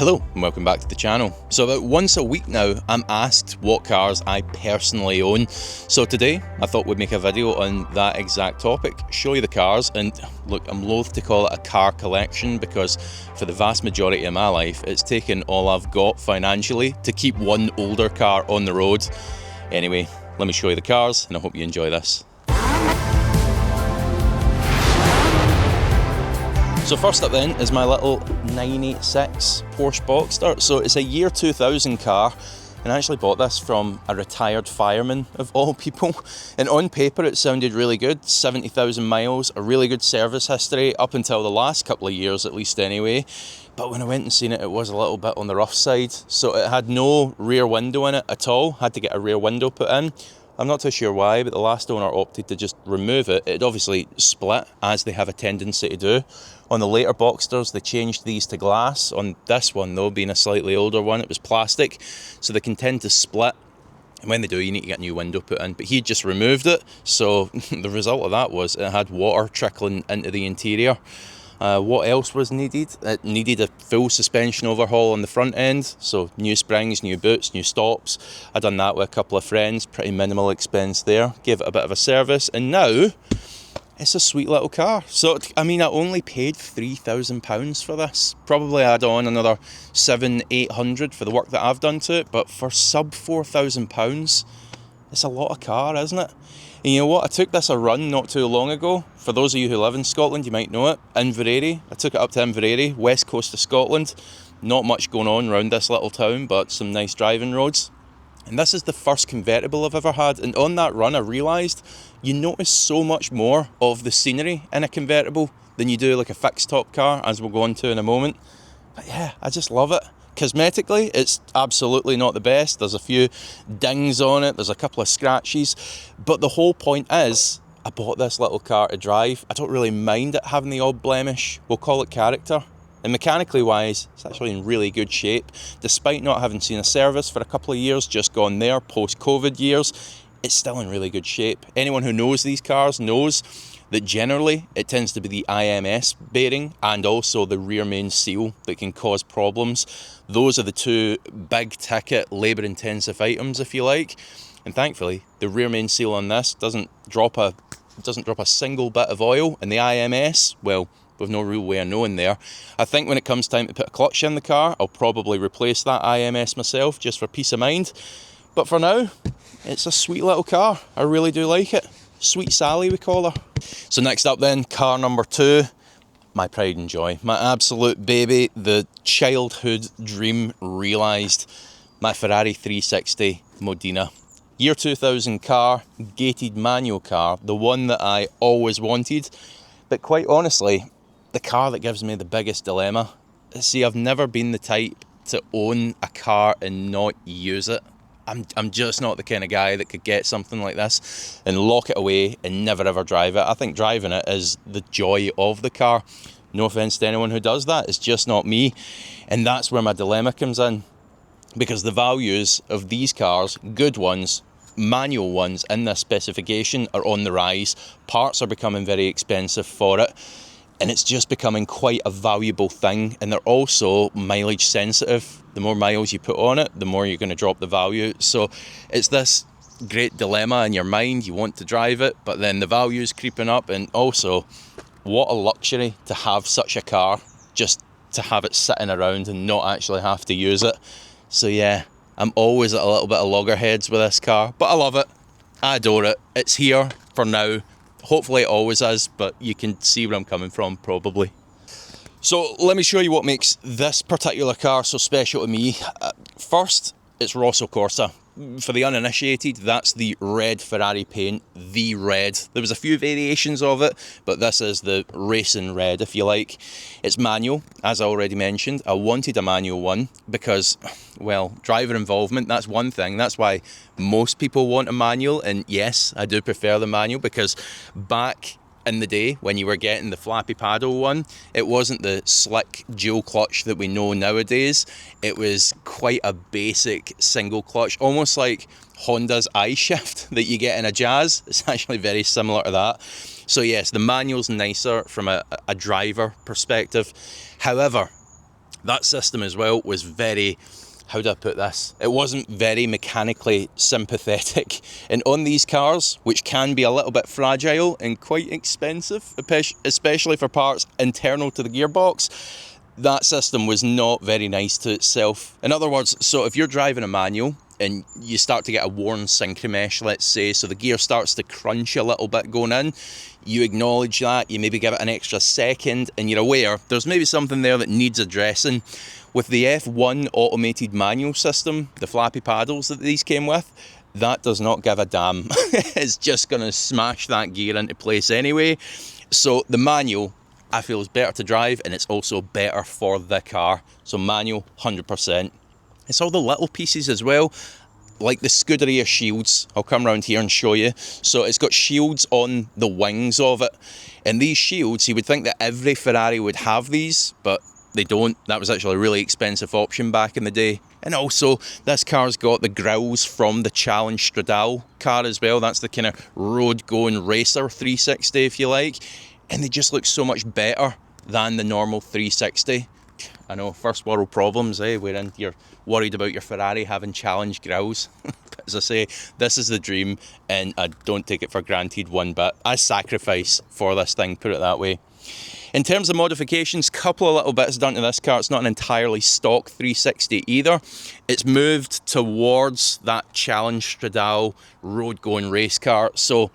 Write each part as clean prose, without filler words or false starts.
Hello and welcome back to the channel. So about once a week now, I'm asked what cars I personally own. So today, I thought we'd make a video on that exact topic, show you the cars, and look, I'm loath to call it a car collection because for the vast majority of my life, it's taken all I've got financially to keep one older car on the road. Anyway, let me show you the cars and I hope you enjoy this. So first up then is my little 986 Porsche Boxster. So it's a year 2000 car, and I actually bought this from a retired fireman of all people. And on paper it sounded really good, 70,000 miles, a really good service history up until the last couple of years at least anyway. But when I went and seen it, it was a little bit on the rough side. So it had no rear window in it at all, had to get a rear window put in. I'm not too sure why, but the last owner opted to just remove it. It obviously split, as they have a tendency to do. On the later Boxsters, they changed these to glass. On this one, though, being a slightly older one, it was plastic, so they can tend to split. And when they do, you need to get a new window put in. But he just removed it, so the result of that was it had water trickling into the interior. What else was needed? It needed a full suspension overhaul on the front end, so new springs, new boots, new stops. I'd done that with a couple of friends, pretty minimal expense there, gave it a bit of a service, and now it's a sweet little car. So, I mean, I only paid £3,000 for this. Probably add on another £700-800 for the work that I've done to it, but for sub £4,000, it's a lot of car, isn't it? And you know what, I took this a run not too long ago. For those of you who live in Scotland, you might know it, Inverary. I took it up to Inverary, west coast of Scotland. Not much going on around this little town, but some nice driving roads. And this is the first convertible I've ever had, and on that run I realised you notice so much more of the scenery in a convertible than you do like a fixed top car, as we'll go on to in a moment. But yeah, I just love it. Cosmetically, it's absolutely not the best. There's a few dings on it, there's a couple of scratches, but the whole point is, I bought this little car to drive. I don't really mind it having the odd blemish, we'll call it character. And mechanically wise, it's actually in really good shape. Despite not having seen a service for a couple of years, just gone there, post-COVID years, it's still in really good shape. Anyone who knows these cars knows that generally it tends to be the IMS bearing and also the rear main seal that can cause problems. Those are the two big ticket, labour intensive items, if you like. And thankfully, the rear main seal on this doesn't drop a single bit of oil, and the IMS, well, with no real way of knowing there. I think when it comes time to put a clutch in the car, I'll probably replace that IMS myself just for peace of mind. But for now, it's a sweet little car. I really do like it. Sweet Sally, we call her. So next up then, car number 2, my pride and joy, my absolute baby, the childhood dream realised, my Ferrari 360 Modina. Year 2000 car, gated manual car, the one that I always wanted, but quite honestly, the car that gives me the biggest dilemma. See, I've never been the type to own a car and not use it. I'm just not the kind of guy that could get something like this and lock it away and never ever drive it. I think driving it is the joy of the car. No offence to anyone who does that, it's just not me. And that's where my dilemma comes in. Because the values of these cars, good ones, manual ones in this specification, are on the rise. Parts are becoming very expensive for it. And it's just becoming quite a valuable thing, and they're also mileage sensitive. The more miles you put on it, the more you're going to drop the value. So it's this great dilemma in your mind. You want to drive it, but then the value's creeping up, and also what a luxury to have such a car, just to have it sitting around and not actually have to use it. So yeah, I'm always at a little bit of loggerheads with this car, but I love it. I adore it. It's here for now. Hopefully it always is, but you can see where I'm coming from probably. So let me show you what makes this particular car so special to me. First, it's Rosso Corsa. For the uninitiated, that's the red Ferrari paint, the red. There was a few variations of it, but this is the racing red, if you like. It's manual, as I already mentioned. I wanted a manual one because, well, driver involvement, that's one thing. That's why most people want a manual, and yes, I do prefer the manual because back in the day when you were getting the flappy paddle one, it wasn't the slick dual clutch that we know nowadays. It was quite a basic single clutch, almost like Honda's iShift that you get in a Jazz. It's actually very similar to that. So yes, the manual's nicer from a driver perspective. However, That system as well was very, how do I put this? It wasn't very mechanically sympathetic. And on these cars, which can be a little bit fragile and quite expensive, especially for parts internal to the gearbox, that system was not very nice to itself. In other words, so if you're driving a manual and you start to get a worn synchro mesh, let's say, so the gear starts to crunch a little bit going in, you acknowledge that, you maybe give it an extra second, and you're aware there's maybe something there that needs addressing. With the F1 automated manual system, the flappy paddles that these came with, that does not give a damn. It's just going to smash that gear into place anyway. So the manual, I feel, is better to drive, and it's also better for the car. So manual, 100%. It's all the little pieces as well, like the Scuderia shields. I'll come around here and show you. So it's got shields on the wings of it. And these shields, you would think that every Ferrari would have these, but they don't. That was actually a really expensive option back in the day. And also, this car's got the grills from the Challenge Stradale car as well. That's the kind of road-going racer 360, if you like. And they just look so much better than the normal 360. I know, first world problems, wherein you're worried about your Ferrari having Challenge grills. But as I say, this is the dream, and I don't take it for granted one bit. I sacrifice for this thing, put it that way. In terms of modifications, couple of little bits done to this car. It's not an entirely stock 360 either. It's moved towards that Challenge Stradale road-going race car. So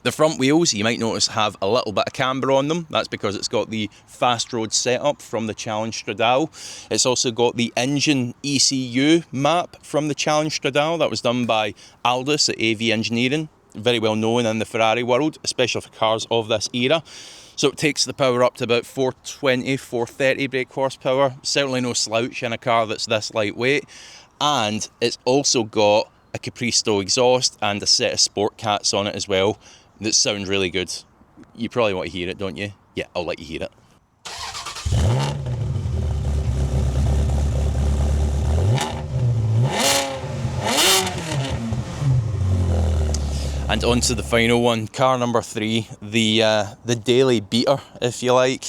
the front wheels, you might notice, have a little bit of camber on them. That's because it's got the fast road setup from the Challenge Stradale. It's also got the engine ECU map from the Challenge Stradale. That was done by Aldous at AV Engineering. Very well known in the Ferrari world, especially for cars of this era. So it takes the power up to about 420, 430 brake horsepower. Certainly no slouch in a car that's this lightweight. And it's also got a Capristo exhaust and a set of Sport Cats on it as well that sound really good. You probably want to hear it, don't you? Yeah, I'll let you hear it. And on to the final one, car number 3, the daily beater, if you like.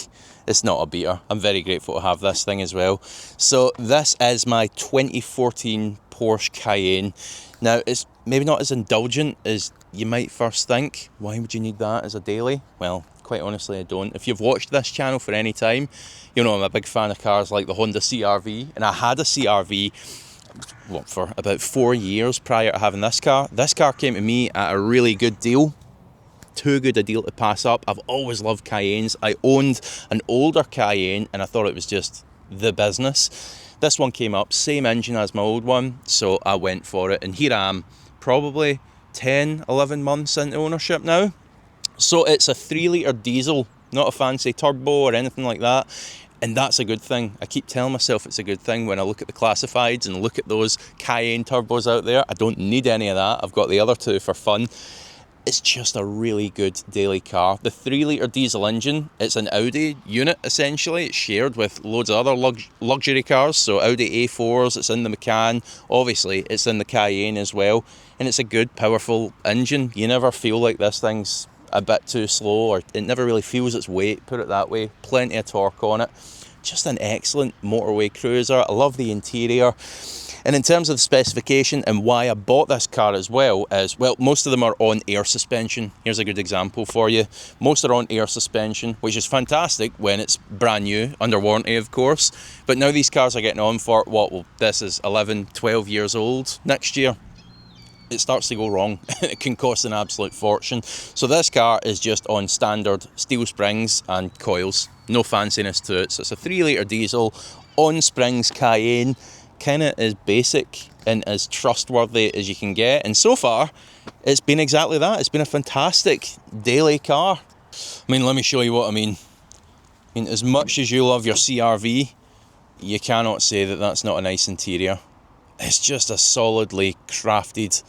It's not a beater. I'm very grateful to have this thing as well. So this is my 2014 Porsche Cayenne. Now, it's maybe not as indulgent as you might first think. Why would you need that as a daily? Well, quite honestly, I don't. If you've watched this channel for any time, you know I'm a big fan of cars like the Honda CR-V, and I had a CR-V for about 4 years prior to having this car. This car came to me at a really good deal. Too good a deal to pass up. I've always loved Cayennes. I owned an older Cayenne and I thought it was just the business. This one came up, same engine as my old one, so I went for it. And here I am, probably 10, 11 months into ownership now. So it's a 3-litre diesel, not a fancy turbo or anything like that. And that's a good thing. I keep telling myself it's a good thing when I look at the classifieds and look at those Cayenne turbos out there. I don't need any of that. I've got the other two for fun. It's just a really good daily car. The 3-litre diesel engine, it's an Audi unit essentially. It's shared with loads of other luxury cars. So Audi A4s, it's in the Macan. Obviously, it's in the Cayenne as well. And it's a good, powerful engine. You never feel like this thing's a bit too slow, or it never really feels its weight, put it that way. Plenty of torque on it. Just an excellent motorway cruiser. I love the interior. And in terms of the specification and why I bought this car as well is, well, most of them are on air suspension. Here's a good example for you. Most are on air suspension, which is fantastic when it's brand new, under warranty of course. But now these cars are getting on for, well, this is 11, 12 years old next year. It starts to go wrong. It can cost an absolute fortune. So this car is just on standard steel springs and coils. No fanciness to it. So it's a 3-litre diesel on springs Cayenne. Kind of as basic and as trustworthy as you can get. And so far, it's been exactly that. It's been a fantastic daily car. I mean, let me show you what I mean. As much as you love your CR-V, you cannot say that that's not a nice interior. It's just a solidly crafted,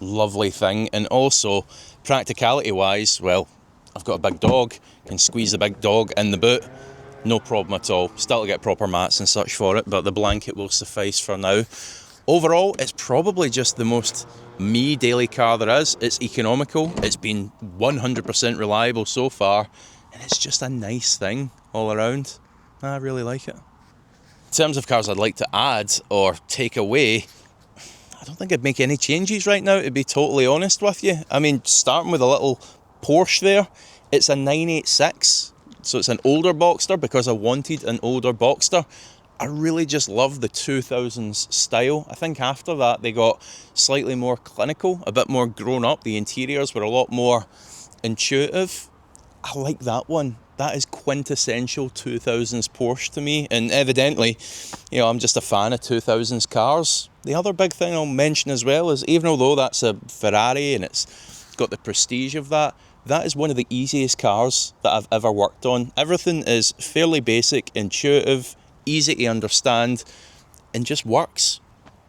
lovely thing. And also, practicality-wise, well, I've got a big dog. Can squeeze the big dog in the boot. No problem at all. Still to get proper mats and such for it, but the blanket will suffice for now. Overall, it's probably just the most me daily car there is. It's economical. It's been 100% reliable so far. And it's just a nice thing all around. I really like it. In terms of cars I'd like to add or take away, I don't think I'd make any changes right now, to be totally honest with you. I mean, starting with a little Porsche there, it's a 986, so it's an older Boxster because I wanted an older Boxster. I really just love the 2000s style. I think after that they got slightly more clinical, a bit more grown up. The interiors were a lot more intuitive. I like that one. That is quintessential 2000s Porsche to me, and evidently, you know, I'm just a fan of 2000s cars. The other big thing I'll mention as well is, even although that's a Ferrari and it's got the prestige of that, that is one of the easiest cars that I've ever worked on. Everything is fairly basic, intuitive, easy to understand, and just works.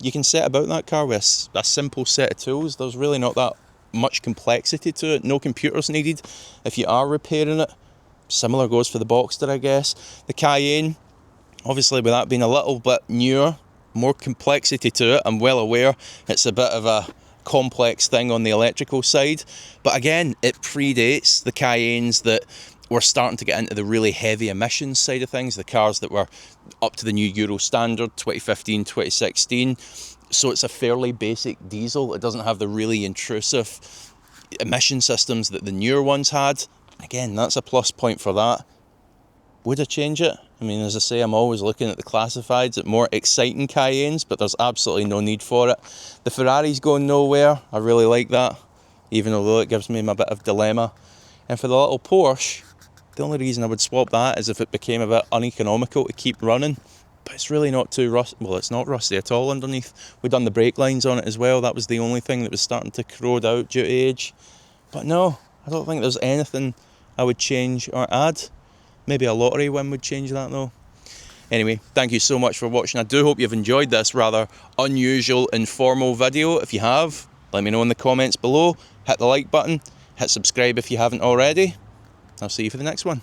You can set about that car with a simple set of tools. There's really not that much complexity to it. No computers needed if you are repairing it. Similar goes for the Boxster, I guess. The Cayenne, obviously with that being a little bit newer, more complexity to it. I'm well aware it's a bit of a complex thing on the electrical side, but again, it predates the Cayennes that were starting to get into the really heavy emissions side of things, the cars that were up to the new Euro standard, 2015, 2016. So it's a fairly basic diesel. It doesn't have the really intrusive emission systems that the newer ones had. Again, that's a plus point for that. Would I change it? I mean, as I say, I'm always looking at the classifieds, at more exciting Cayennes, but there's absolutely no need for it. The Ferrari's going nowhere. I really like that, even although it gives me a bit of dilemma. And for the little Porsche, the only reason I would swap that is if it became a bit uneconomical to keep running. But it's really not too rusty. Well, it's not rusty at all underneath. We've done the brake lines on it as well. That was the only thing that was starting to corrode out due to age. But no, I don't think there's anything I would change or add. Maybe a lottery win would change that though. Anyway, thank you so much for watching. I do hope you've enjoyed this rather unusual, informal video. If you have, let me know in the comments below. Hit the like button, hit subscribe if you haven't already. I'll see you for the next one.